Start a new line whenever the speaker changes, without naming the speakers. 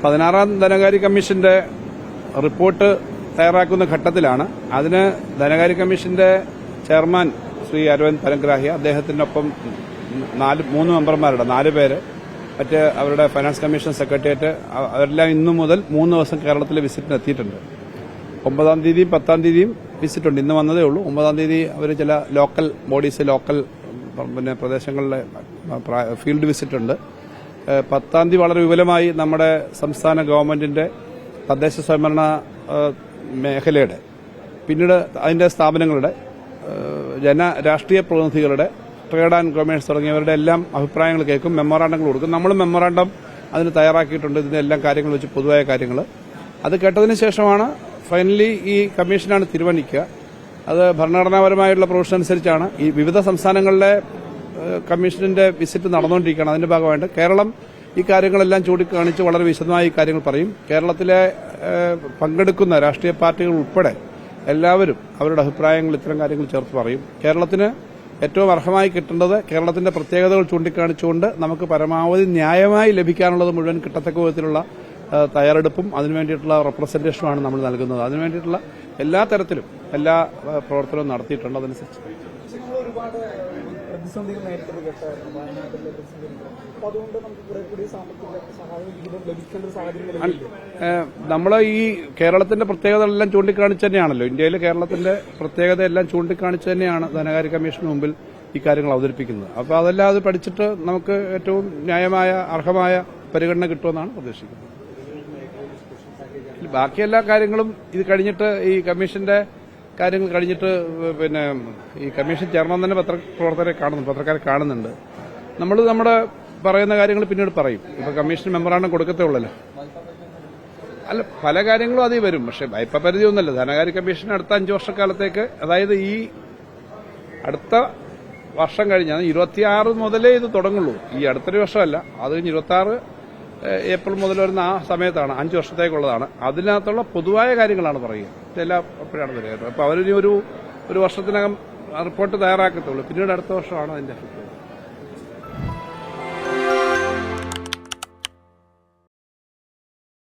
16ാം ധനകാര്യ കമ്മീഷന്റെ റിപ്പോർട്ട് തയ്യാറാക്കുന്ന ഘട്ടത്തിലാണ്. അതിന് ധനകാര്യ കമ്മീഷന്റെ ചെയർമാൻ ശ്രീ അരവിന്ദ് പനഗ്രാഹി, അദ്ദേഹത്തിനൊപ്പം 3 മെമ്പർമാരുടെ 4 പേര്, മറ്റ് അവരുടെ ഫൈനാൻസ് കമ്മീഷൻ സെക്രട്ടേറിയറ്റ്, അവരെല്ലാം ഇന്നു മുതൽ 3 ദിവസം കേരളത്തിലെ വിസിറ്റിന് എത്തിയിട്ടുണ്ട്. 9ാം തീയതിയും 10ാം തീയതിയും വിസിറ്റുണ്ട്. ഇന്ന് വന്നതേ ഉള്ളൂ. 9ാം തീയതി അവർ ചില ലോക്കൽ ബോഡീസ്, ലോക്കൽ പ്രദേശങ്ങളിലെ ഫീൽഡ് വിസിറ്റ് ഉണ്ട്. 10ാം തീയതി വളരെ വിപുലമായി നമ്മുടെ സംസ്ഥാന ഗവൺമെന്റിന്റെ തദ്ദേശ സ്വയംഭരണ മേഖലയുടെ, പിന്നീട് അതിന്റെ സ്ഥാപനങ്ങളുടെ, രാഷ്ട്രീയ പ്രതിനിധികളുടെ, ട്രേഡ് ആൻഡ് കൊമേഴ്സ് തുടങ്ങിയവരുടെ എല്ലാം അഭിപ്രായങ്ങൾ കേൾക്കും, മെമ്മോറാണ്ടങ്ങൾ കൊടുക്കും. നമ്മളും മെമ്മോറാണ്ടം അതിന് തയ്യാറാക്കിയിട്ടുണ്ട്. ഇതിന്റെ എല്ലാ കാര്യങ്ങൾ വെച്ച് പൊതുവായ കാര്യങ്ങൾ അത് കേട്ടതിന് ശേഷമാണ് ഫൈനലി ഈ കമ്മീഷനാണ് തീരുമാനിക്കുക. അത് ഭരണഘടനാപരമായുള്ള പ്രൊവിഷൻ അനുസരിച്ചാണ്. ഈ വിവിധ സംസ്ഥാനങ്ങളിലെ കമ്മീഷന്റെ വിസിറ്റ് നടന്നുകൊണ്ടിരിക്കുകയാണ്. അതിന്റെ ഭാഗമായിട്ട് കേരളം ഈ കാര്യങ്ങളെല്ലാം ചൂണ്ടിക്കാണിച്ച് വളരെ വിശദമായി കാര്യങ്ങൾ പറയും. കേരളത്തിലെ പങ്കെടുക്കുന്ന രാഷ്ട്രീയ പാർട്ടികൾ ഉൾപ്പെടെ എല്ലാവരും അവരുടെ അഭിപ്രായങ്ങൾ ഇത്തരം കാര്യങ്ങൾ ചേർത്ത് പറയും. കേരളത്തിന് ഏറ്റവും അർഹമായി കിട്ടേണ്ടത് കേരളത്തിന്റെ പ്രത്യേകതകൾ ചൂണ്ടിക്കാണിച്ചുകൊണ്ട് നമുക്ക് പരമാവധി ന്യായമായി ലഭിക്കാനുള്ളത് മുഴുവൻ കിട്ടത്തക്ക വിധത്തിലുള്ള തയ്യാറെടുപ്പും അതിനുവേണ്ടിയിട്ടുള്ള റെപ്രസെന്റേഷനുമാണ് നമ്മൾ നൽകുന്നത്. അതിനുവേണ്ടിയിട്ടുള്ള എല്ലാ തരത്തിലും എല്ലാ പ്രവർത്തനവും നടത്തിയിട്ടുണ്ട്. അതനുസരിച്ച്
പ്രതിസന്ധികൾ നേരിട്ടത് കേട്ടായിരുന്നു വയനാട്ടിലെ പ്രതിസന്ധി. അപ്പോൾ അതുകൊണ്ട് നമുക്ക് കുറെ കൂടി സാമ്പത്തിക സഹായം ലഭിക്കേണ്ട സാഹചര്യം.
നമ്മൾ ഈ കേരളത്തിന്റെ പ്രത്യേകതകളെല്ലാം ചൂണ്ടിക്കാണിച്ച് തന്നെയാണല്ലോ, ഇന്ത്യയിലെ കേരളത്തിന്റെ പ്രത്യേകതയെല്ലാം ചൂണ്ടിക്കാണിച്ച് തന്നെയാണ് ധനകാര്യ കമ്മീഷന് മുമ്പിൽ ഈ കാര്യങ്ങൾ അവതരിപ്പിക്കുന്നത്. അപ്പോൾ അതെല്ലാം അത് പഠിച്ചിട്ട് നമുക്ക് ഏറ്റവും ന്യായമായ അർഹമായ പരിഗണന കിട്ടുമെന്നാണ് പ്രതീക്ഷിക്കുന്നത്. ബാക്കി എല്ലാ കാര്യങ്ങളും ഇത് കഴിഞ്ഞിട്ട്, ഈ കമ്മീഷന്റെ കാര്യങ്ങൾ കഴിഞ്ഞിട്ട്, പിന്നെ ഈ കമ്മീഷൻ ചെയർമാൻ തന്നെ പത്രക്കാരെ കാണുന്നുണ്ട്. നമ്മൾ നമ്മുടെ പറയുന്ന കാര്യങ്ങൾ പിന്നീട് പറയും. ഇപ്പൊ കമ്മീഷൻ മെമ്മോറാണ്ടം കൊടുക്കത്തേ ഉള്ളല്ലോ. അല്ല, പല കാര്യങ്ങളും അതിൽ വരും. പക്ഷെ വായ്പ പരിധി ഒന്നല്ല. ധനകാര്യ കമ്മീഷൻ അടുത്ത 5 വർഷക്കാലത്തേക്ക്, അതായത് ഈ അടുത്ത വർഷം കഴിഞ്ഞാൽ 26 മുതലേ ഇത് തുടങ്ങുള്ളൂ. ഈ അടുത്തൊരു വർഷമല്ല, അത് കഴിഞ്ഞ് 26 ഏപ്രിൽ മുതൽ വരുന്ന ആ സമയത്താണ്, 5 വർഷത്തേക്കുള്ളതാണ്. അതിനകത്തുള്ള പൊതുവായ കാര്യങ്ങളാണ് പറയുക. ഇതെല്ലാം അപ്പോഴാണ് പറയുക. അപ്പൊ അവരിനി ഒരു വർഷത്തിനകം റിപ്പോർട്ട് തയ്യാറാക്കത്തുള്ളൂ. പിന്നീട് അടുത്ത വർഷമാണ് അതിന്റെ